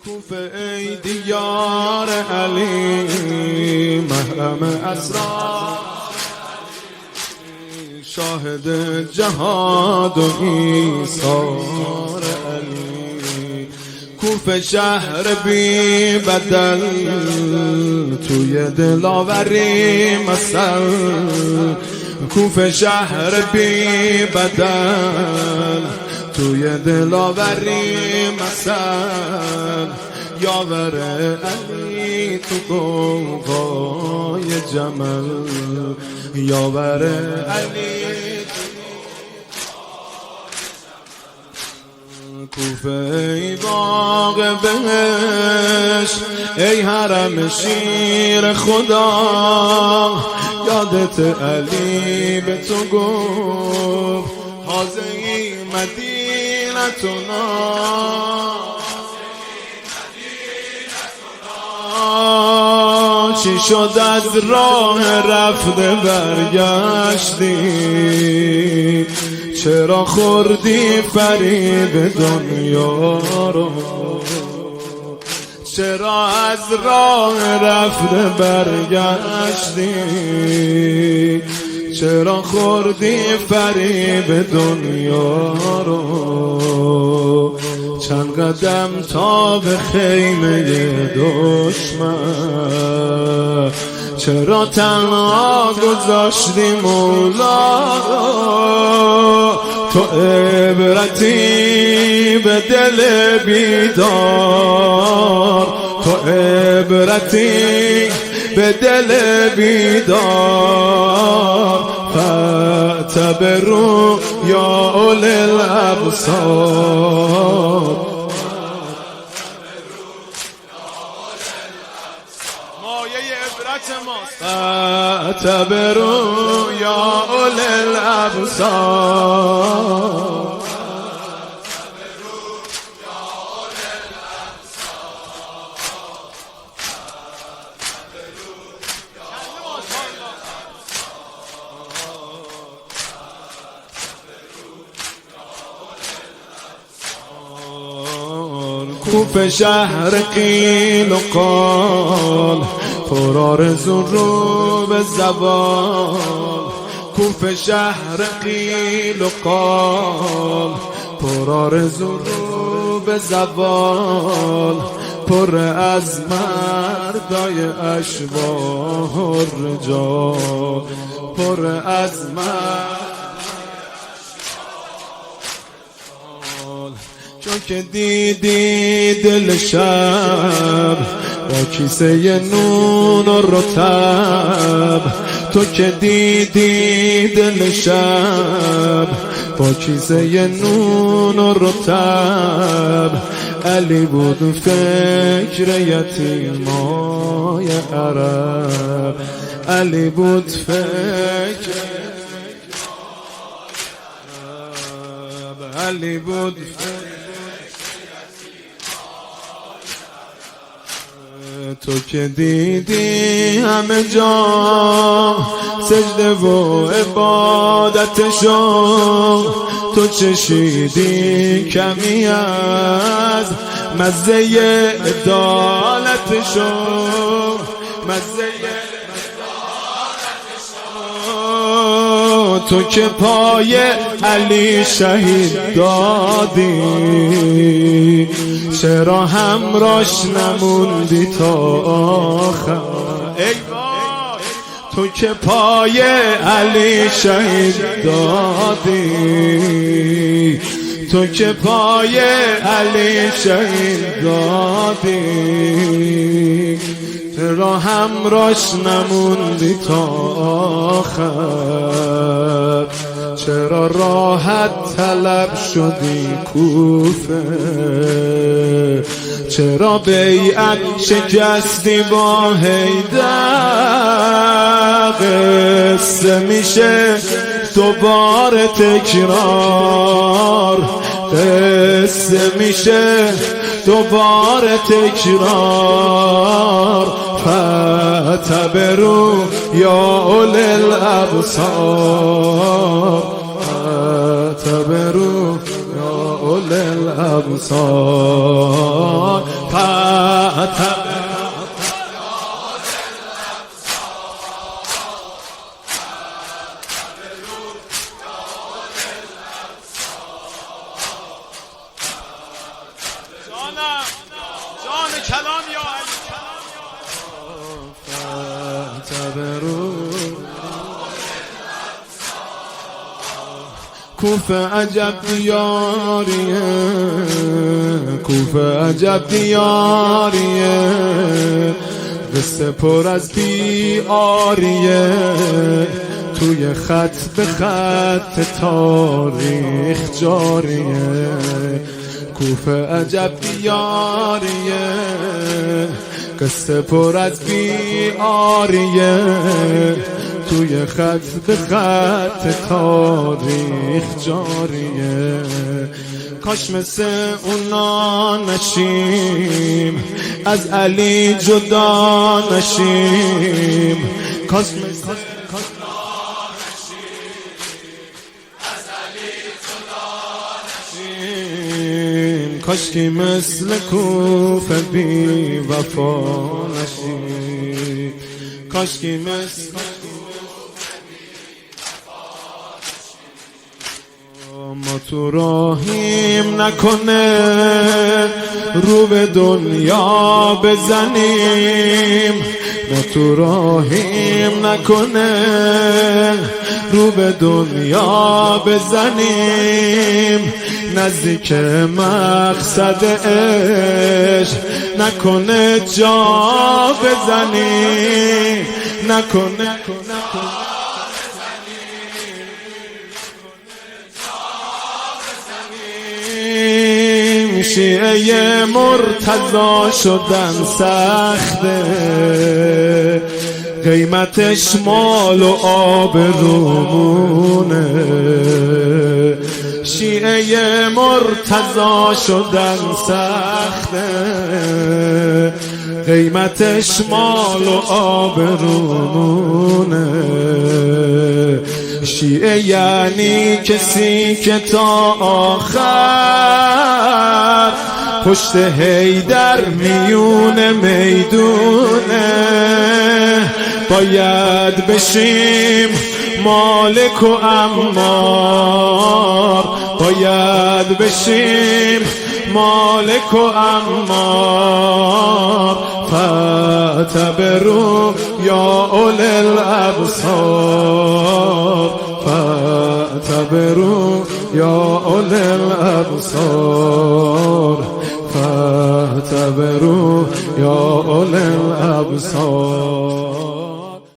کوفه ای دیار علی محرم اسرار شاهد جهاد و ایثار علی کوفه شهر بی بدل توی دلاوری مثل کوفه شهر بی بدل توی دلاوری مثل یاور علی تو غوغای جمل یاور علی کوفه ای باغ بهشت ای حرم شیر خدا یادت علی به تو گفت حاضی مدینتنا چی شد از راه رفته برگشتی چرا خوردی فریب دنیا رو چرا از راه رفته برگشتی چرا خوردی فریب دنیا رو چند قدم تا به خیمه دشمن چرا تنها گذاشتی مولا تو عبرتی به دل بیدار تو عبرتی به دل بیدار فاعتبروا یا اولی الابصار مایه عبرت ماست فاعتبروا یا اولی الابصار کوفه شهر قیل و قال پر آرزو رو به زبان کوفه شهر قیل و قال پر آرزو رو به زبان پر از مردای اشباه رجال پر از چون که دیدی دل شب با کیسه نون و رطب تو که دیدی دل شب با کیسه نون و رطب علی بود فکر یتیمای عرب علی بود فکر علی بود تو که دیدی همه جا سجده و عبادتشون تو چشیدی کمی از مزه عدالتشون مزه تو که پای علی شهید دادی چرا همراش نموندی تا آخر ای وای تو که پای علی شهید دادی تو که پای علی شهید دادی چرا همراش نموندی تا آخر چرا راحت طلب شدی کوفه چرا بیعت شکستی با حیدر قصه میشه دوباره تکرار قصه میشه دوباره تکرار فاعتبروا یا اولی الابصار فاعتبروا یا اولی الابصار الابصار جان کلام یا علی کوفه عجب دیاریه، کوفه عجب دیاریه، قصه پر از بیاریه، توی خط به خط تاریخ جاریه. کوفه عجب دیاریه، قصه پر از بیاریه، توی خط به خط تاریخ جاریه. کاش مثل اونا نشیم، از علی جدا نشیم. کاش مثل کاشکی مثل کوفه بی وفا نشیم، کاشکی مثل ما تو راهیم نکنه رو به دنیا بزنیم، ما تو راهیم نکنه رو به دنیا بزنیم، نزدیک مقصد عشق نکنه جا بزنیم، نکنه شیعه مرتضی شدن سخته، قیمتش مال و آبرومونه. شیعه مرتضی شدن سخته، قیمتش مال و آبرومونه. شیعه یعنی کسی که تا آخر پشت حیدر میون میدونه. باید بشیم مالک و عمار، باید بشیم مالک و عمار. فاعتبروا یا اولی الابصار، فاعتبروا یا اولی الابصار، فاعتبروا یا اولی الابصار.